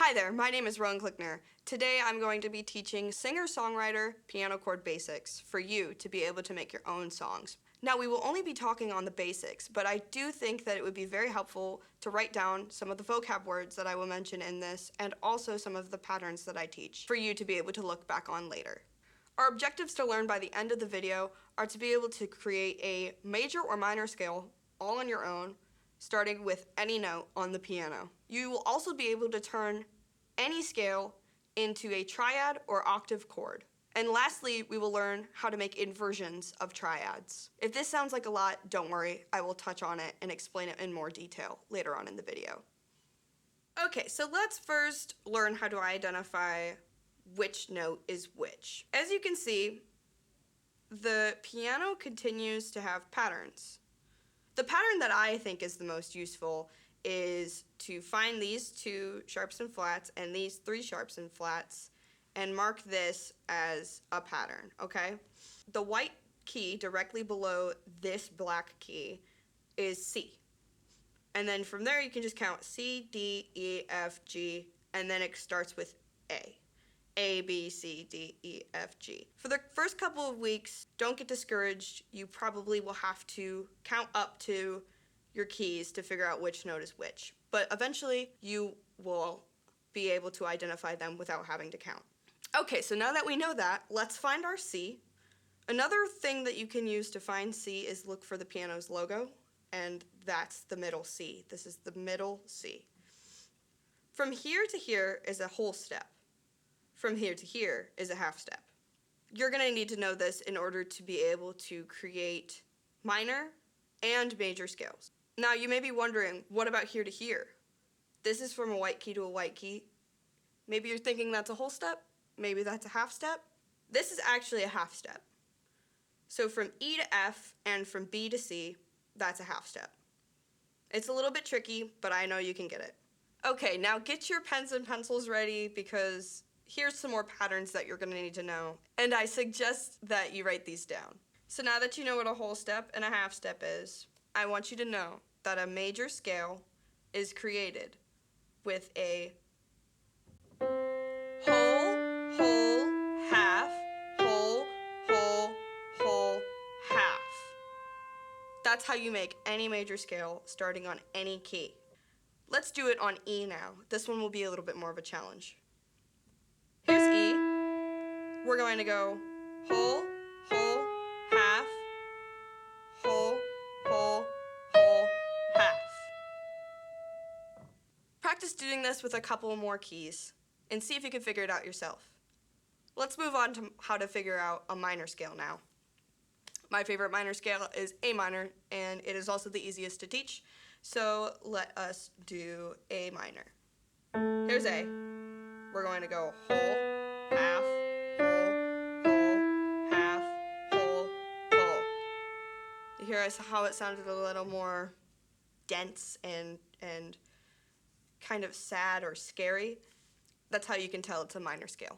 Hi there, my name is Rowan Klickner. Today I'm going to be teaching singer-songwriter piano chord basics for you to be able to make your own songs. Now we will only be talking on the basics, but I do think that it would be very helpful to write down some of the vocab words that I will mention in this and also some of the patterns that I teach for you to be able to look back on later. Our objectives to learn by the end of the video are to be able to create a major or minor scale all on your own, starting with any note on the piano. You will also be able to turn any scale into a triad or octave chord. And lastly, we will learn how to make inversions of triads. If this sounds like a lot, don't worry, I will touch on it and explain it in more detail later on in the video. Okay, so let's first learn how to identify which note is which. As you can see, the piano continues to have patterns. The pattern that I think is the most useful is to find these two sharps and flats and these three sharps and flats and mark this as a pattern, okay? The white key directly below this black key is C. And then from there you can just count C, D, E, F, G, and then it starts with A. A, B, C, D, E, F, G. For the first couple of weeks, don't get discouraged. You probably will have to count up to your keys to figure out which note is which. But eventually, you will be able to identify them without having to count. Okay, so now that we know that, let's find our C. Another thing that you can use to find C is look for the piano's logo, and that's the middle C. This is the middle C. From here to here is a whole step. From here to here is a half step. You're going to need to know this in order to be able to create minor and major scales. Now you may be wondering, what about here to here? This is from a white key to a white key. Maybe you're thinking that's a whole step. Maybe that's a half step. This is actually a half step. So from E to F and from B to C, that's a half step. It's a little bit tricky, but I know you can get it. Okay, now get your pens and pencils ready because here's some more patterns that you're going to need to know, and I suggest that you write these down. So now that you know what a whole step and a half step is, I want you to know that a major scale is created with a whole, half, whole, half. That's how you make any major scale starting on any key. Let's do it on E now. This one will be a little bit more of a challenge. Here's E. We're going to go whole, half, whole, half. Practice doing this with a couple more keys and see if you can figure it out yourself. Let's move on to how to figure out a minor scale now. My favorite minor scale is A minor, and it is also the easiest to teach, so let us do A minor. Here's A. We're going to go whole, half, whole, half, whole. You hear how it sounded a little more dense and kind of sad or scary? That's how you can tell it's a minor scale.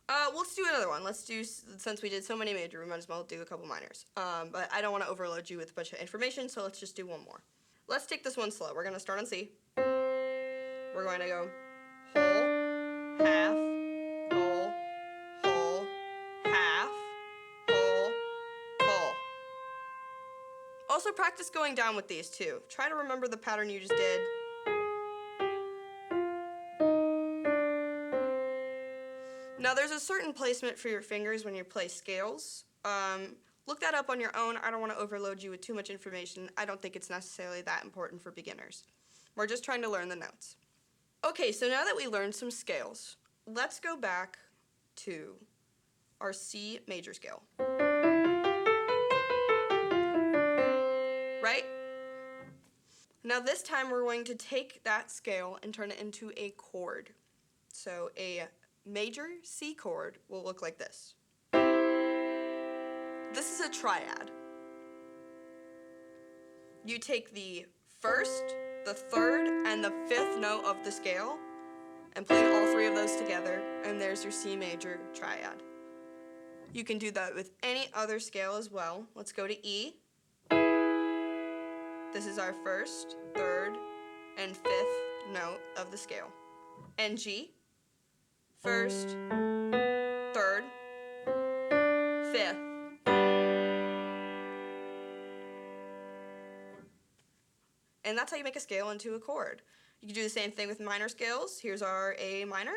Let's do another one. Since we did so many major, we might as well do a couple minors. But I don't want to overload you with a bunch of information, so let's just do one more. Let's take this one slow. We're going to start on C. We're going to go whole, half, whole, half, whole. Also practice going down with these too. Try to remember the pattern you just did. Now there's a certain placement for your fingers when you play scales. Look that up on your own. I don't want to overload you with too much information. I don't think it's necessarily that important for beginners. We're just trying to learn the notes. Okay, so now that we learned some scales, let's go back to our C major scale. Right? Now this time we're going to take that scale and turn it into a chord. So a major C chord will look like this. This is a triad. You take the first, the third, and the fifth note of the scale and play all three of those together, and there's your C major triad. You can do that with any other scale as well. Let's go to E. This is our first, third, and fifth note of the scale. and G, first, third, fifth. And that's how you make a scale into a chord. You can do the same thing with minor scales. Here's our A minor.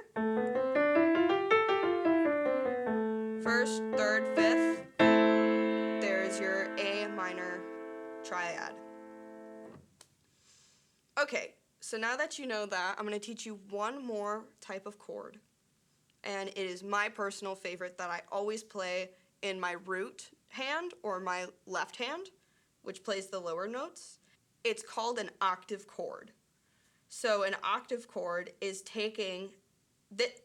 First, third, fifth. There's your A minor triad. Okay, so now that you know that, I'm going to teach you one more type of chord. And it is my personal favorite that I always play in my root hand or my left hand, which plays the lower notes. It's called an octave chord. So an octave chord is taking,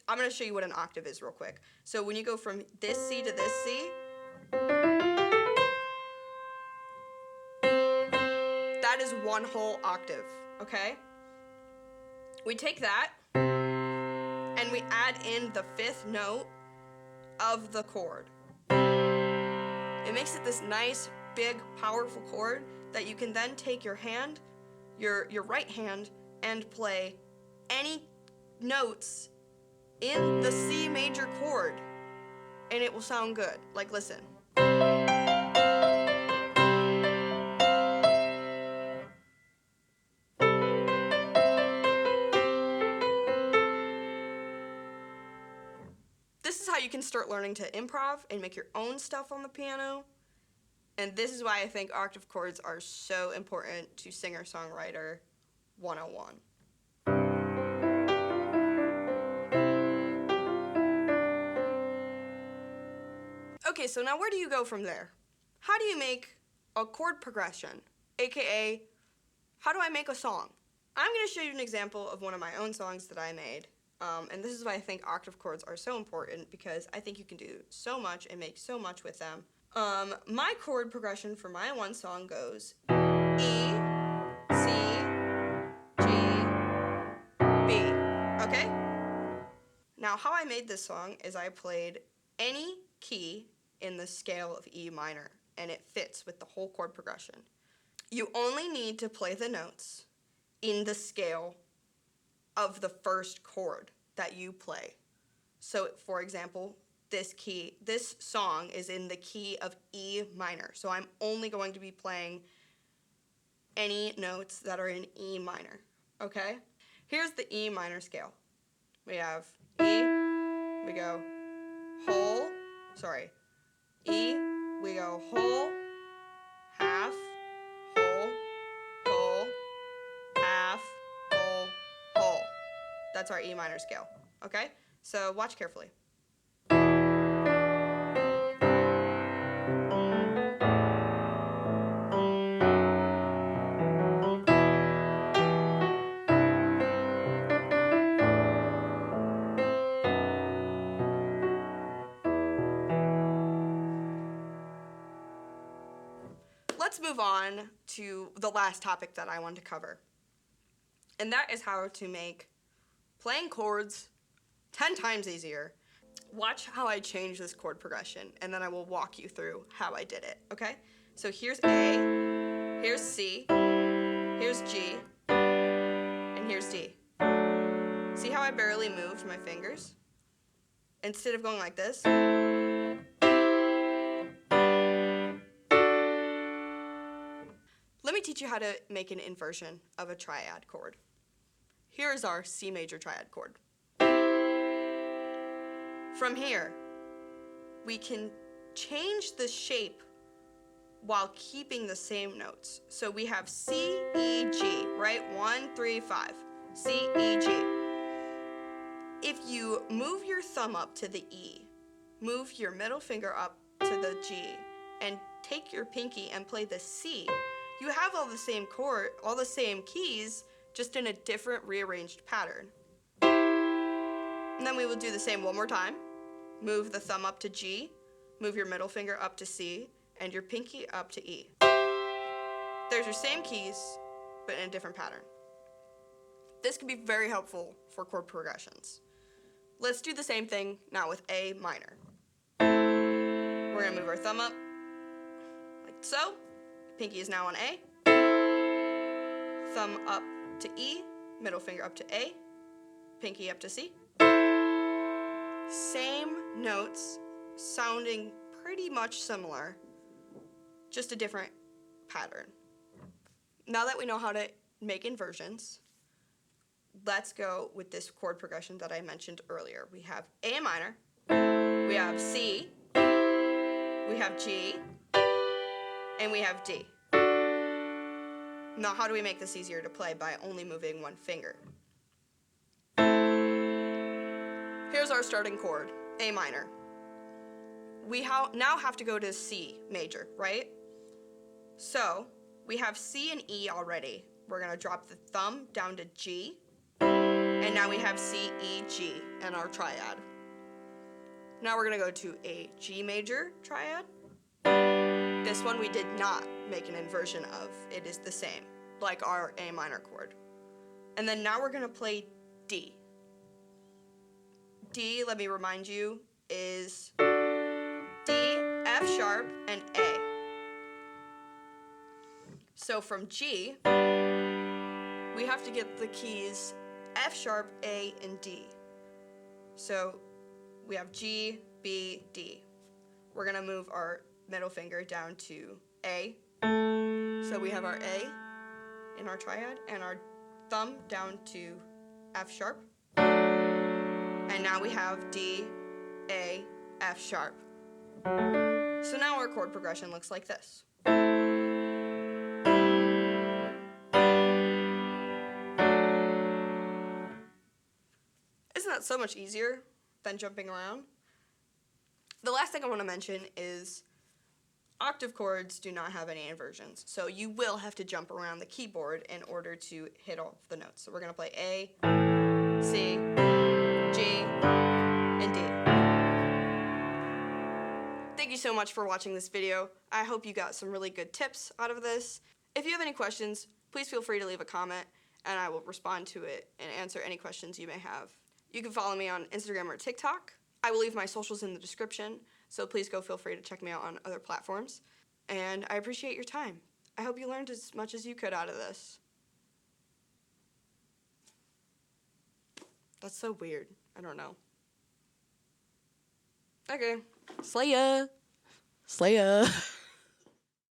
I'm going to show you what an octave is real quick. So when you go from this C to this C, that is one whole octave, okay? We take that and we add in the fifth note of the chord. It makes it this nice, big, powerful chord that you can then take your hand, your right hand, and play any notes in the C major chord, and it will sound good. Like, listen. This is how you can start learning to improv and make your own stuff on the piano. And this is why I think octave chords are so important to singer-songwriter 101. Okay, so now where do you go from there? How do you make a chord progression? AKA, how do I make a song? I'm going to show you an example of one of my own songs that I made. And this is why I think octave chords are so important, because I think you can do so much and make so much with them. My chord progression for my one song goes E, C, G, B, okay? Now how I made this song is I played any key in the scale of E minor, and it fits with the whole chord progression. You only need to play the notes in the scale of the first chord that you play. So for example, this song is in the key of E minor. So I'm only going to be playing any notes that are in E minor, okay? Here's the E minor scale. We have E, we go whole, E, we go whole, half, whole, half, whole. That's our E minor scale, okay? So watch carefully. Let's move on to the last topic that I want to cover. And that is how to make playing chords 10 times easier. Watch how I change this chord progression, and then I will walk you through how I did it, okay? So here's A, here's C, here's G, and here's D. See how I barely moved my fingers? Instead of going like this, let me teach you how to make an inversion of a triad chord. Here is our C major triad chord. From here, we can change the shape while keeping the same notes. So we have C, E, G, right? 1, 3, 5. C, E, G. If you move your thumb up to the E, move your middle finger up to the G, and take your pinky and play the C, you have all the same chord, all the same keys, just in a different rearranged pattern. And then we will do the same one more time. Move the thumb up to G, move your middle finger up to C, and your pinky up to E. There's your same keys, but in a different pattern. This can be very helpful for chord progressions. Let's do the same thing now with A minor. We're gonna move our thumb up, like so. Pinky is now on A. Thumb up to E, middle finger up to A, pinky up to C. Same notes, sounding pretty much similar, just a different pattern. Now that we know how to make inversions, let's go with this chord progression that I mentioned earlier. We have A minor, we have C, we have G, and we have D. Now, how do we make this easier to play? By only moving one finger. Here's our starting chord, A minor. We now have to go to C major, right? So we have C and E already. We're gonna drop the thumb down to G, and now we have C, E, G in our triad. Now we're gonna go to a G major triad. This one we did not make an inversion of. It is the same, like our A minor chord. And then now we're gonna play D. D, let me remind you, is D, F sharp, and A. So from G, we have to get the keys F sharp, A, and D. So we have G, B, D. We're gonna move our middle finger down to A. So we have our A in our triad, and our thumb down to F sharp. And now we have D, A, F sharp. So now our chord progression looks like this. Isn't that so much easier than jumping around? The last thing I want to mention is octave chords do not have any inversions, so you will have to jump around the keyboard in order to hit all the notes. So we're going to play A, C, G, and D. Thank you so much for watching this video. I hope you got some really good tips out of this. If you have any questions, please feel free to leave a comment, and I will respond to it and answer any questions you may have. You can follow me on Instagram or TikTok. I will leave my socials in the description, so please go feel free to check me out on other platforms. And I appreciate your time. I hope you learned as much as you could out of this. That's so weird. I don't know. Okay. Slaya.